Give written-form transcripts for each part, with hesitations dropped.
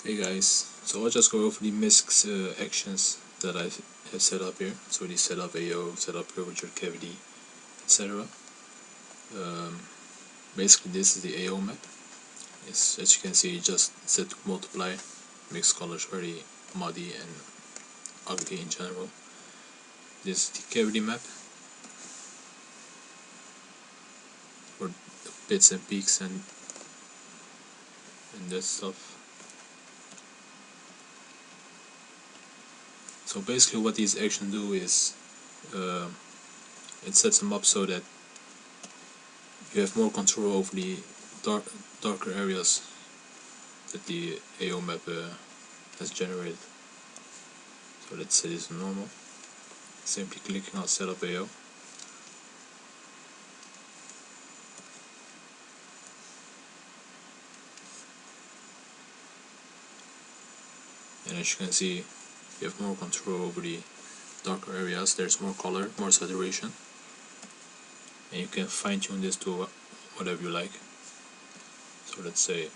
Hey guys, so I'll just go over the Misc actions that I have set up here. So the setup AO, setup curvature cavity, etc. Basically this is the AO map. As you can see, just set to multiply, makes colors very muddy and ugly in general. This is the cavity map for bits and peaks and that stuff. So basically what these actions do is it sets them up so that you have more control over the darker areas that the AO map has generated. So let's say this is normal. Simply clicking on setup AO. And as you can see, you have more control over the darker areas. There's more color, more saturation, and you can fine tune this to whatever you like. So let's say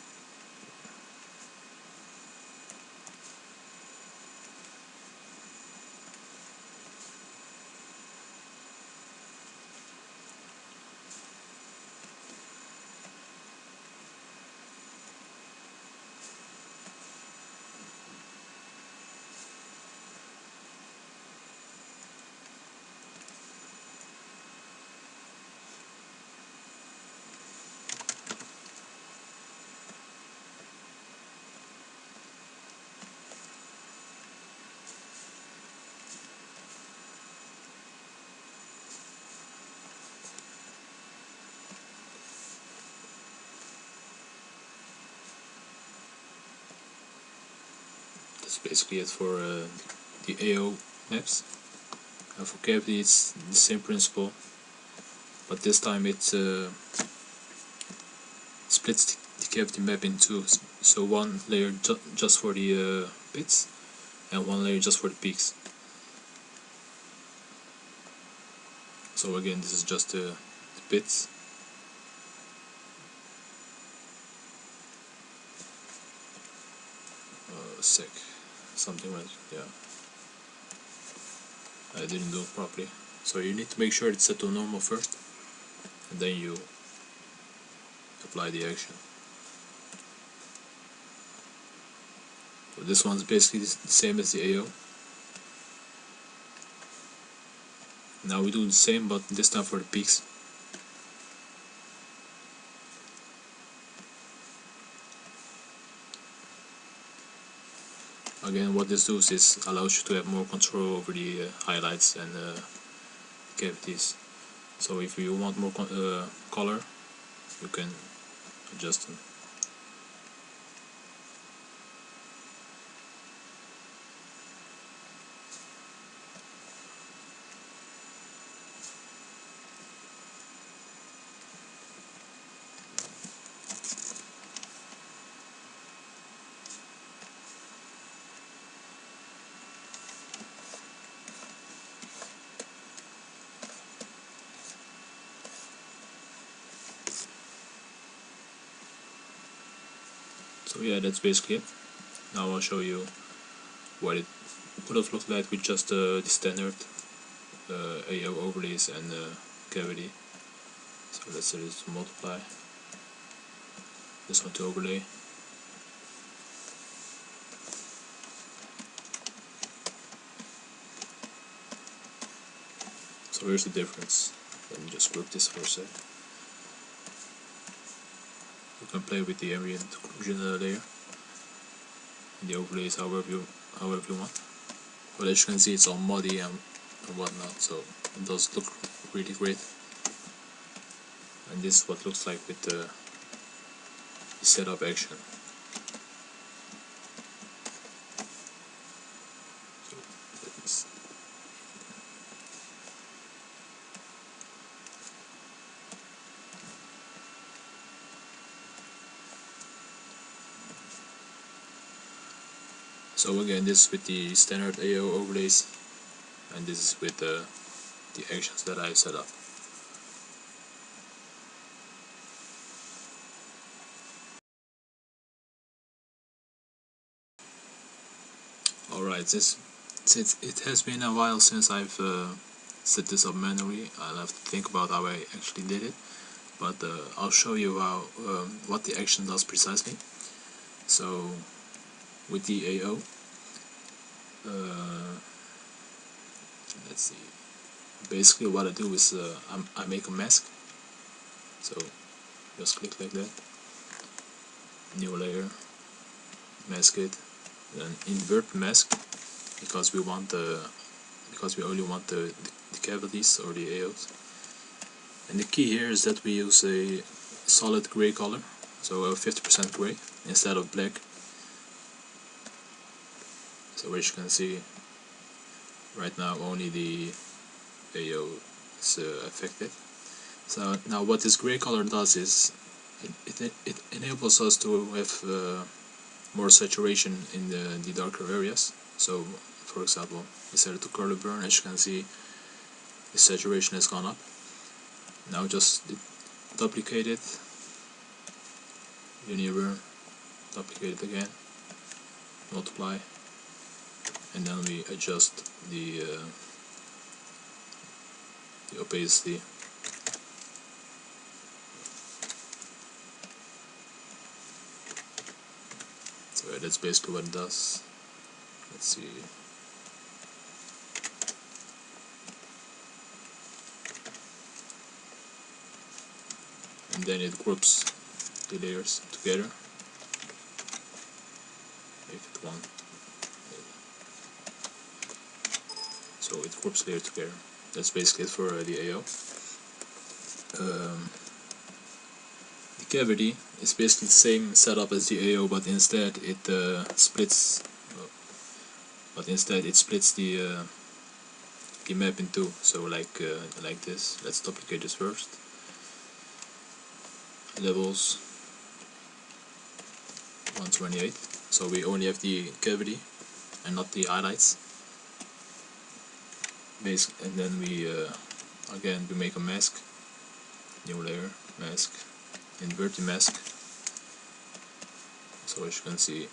that's basically it for the AO maps. And for cavity it's the same principle, but this time it splits the cavity map in two. So one layer just for the bits and one layer just for the peaks. So again, this is just the bits. Sec. Something like, yeah. I didn't do it properly. So you need to make sure it's set to normal first, and then you apply the action. So this one's basically the same as the AO. Now we do the same, but this time for the peaks. Again, what this does is allows you to have more control over the highlights and cavities. So if you want more color, you can adjust them. So yeah, that's basically it. Now I'll show you what it would have looked like with just the standard AO overlays and cavity. So let's say this to multiply, this one to overlay. So here's the difference. Let me just group this for a sec. You can play with the ambient occlusion layer and the overlays however you want. But as you can see, it's all muddy and whatnot, so it does look really great. And this is what it looks like with the setup action. So that's So again, this is with the standard AO overlays, and this is with the actions that I set up. Alright, since it has been a while since I've set this up manually, I'll have to think about how I actually did it, but I'll show you how what the action does precisely. So with the AO, let's see, basically what I do is I make a mask, so just click like that, new layer, mask it, then invert mask, because we only want the cavities or the AOs. And the key here is that we use a solid gray color, so a 50% gray instead of black. So as you can see, right now only the AO is affected. So now what this gray color does is it enables us to have more saturation in the darker areas. So for example, instead of the color burn, as you can see, the saturation has gone up. Now just duplicate it, linear burn, duplicate it again, multiply, and then we adjust the opacity. So yeah, that's basically what it does. Let's see. And then it groups the layers together. If it won't. So it groups layers together. That's basically it for the AO. The cavity is basically the same setup as the AO, but instead it splits. But instead it splits the map in two. So like this. Let's duplicate this first. Levels 128. So we only have the cavity and not the highlights. And then we again we make a mask, new layer, mask, invert the mask. So as you can see, I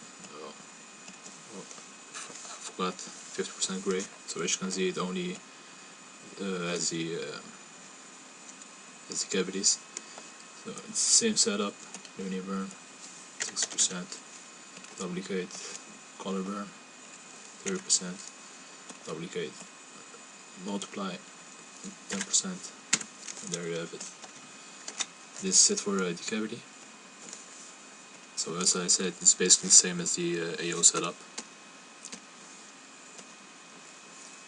forgot 50% gray. So as you can see, it only has the cavities. So it's the same setup, linear burn, 6%, duplicate, color burn, 30%, duplicate, multiply, 10%, and there you have it. This is it for the cavity. So as I said, it's basically the same as the AO setup.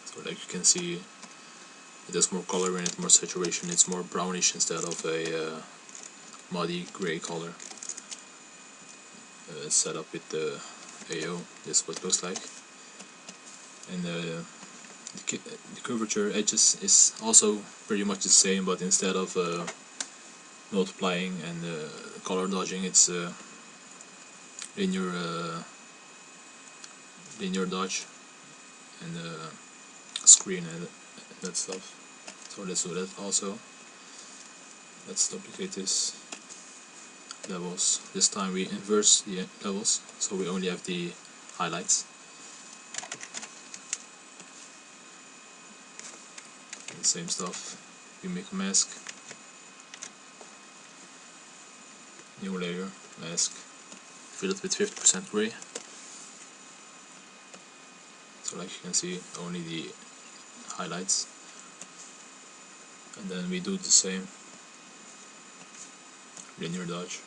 So like you can see, it has more color in it, more saturation. It's more brownish instead of a muddy gray color. Set up with the AO, this is what it looks like. And the curvature edges is also pretty much the same, but instead of multiplying and color dodging, it's linear dodge and screen and that stuff. So let's do that also. Let's duplicate this. Levels. This time we inverse the levels, so we only have the highlights. And the same stuff. We make a mask, new layer, mask, fill it with 50% gray. So like you can see, only the highlights. And then we do the same, linear dodge,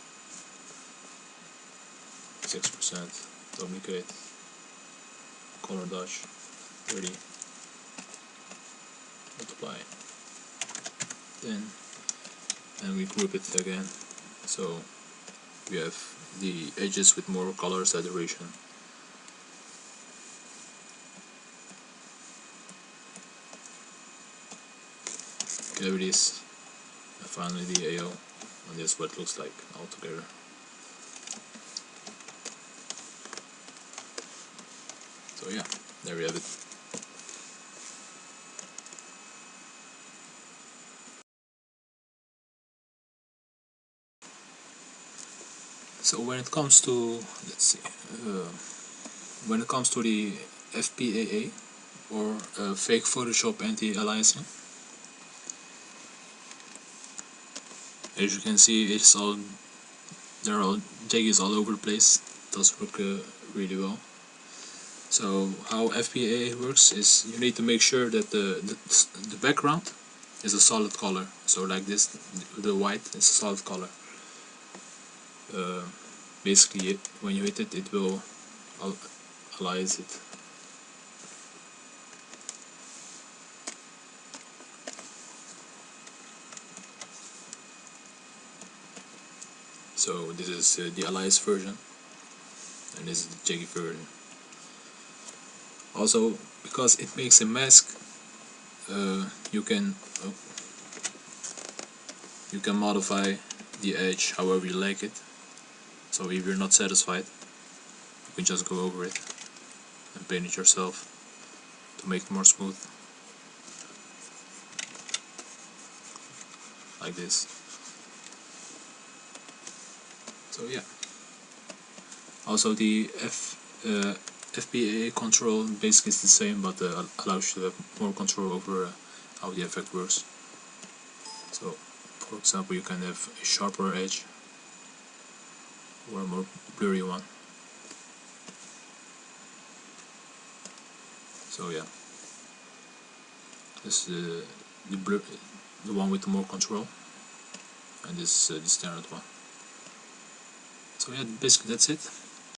6%, duplicate, color dodge, 30, multiply, then, and we group it again, so we have the edges with more color saturation. Cavities, and finally the AO, and this is what it looks like all together. So yeah, there we have it. So when it comes to, let's see, when it comes to the FPAA, or fake Photoshop anti-aliasing. As you can see, there are jaggies all over the place. It does work really well. So how FPAA works is you need to make sure that the background is a solid color. So like this, the white is a solid color. Basically, when you hit it, it will alias it. So this is the alias version, and this is the jaggy version. Also, because it makes a mask, you can modify the edge however you like it. So if you're not satisfied, you can just go over it and paint it yourself to make it more smooth, like this. So yeah. Also the FPAA control basically is the same, but allows you to have more control over how the effect works. So, for example, you can have a sharper edge or a more blurry one. So yeah, this is the one with more control, and this is the standard one. So yeah, basically that's it.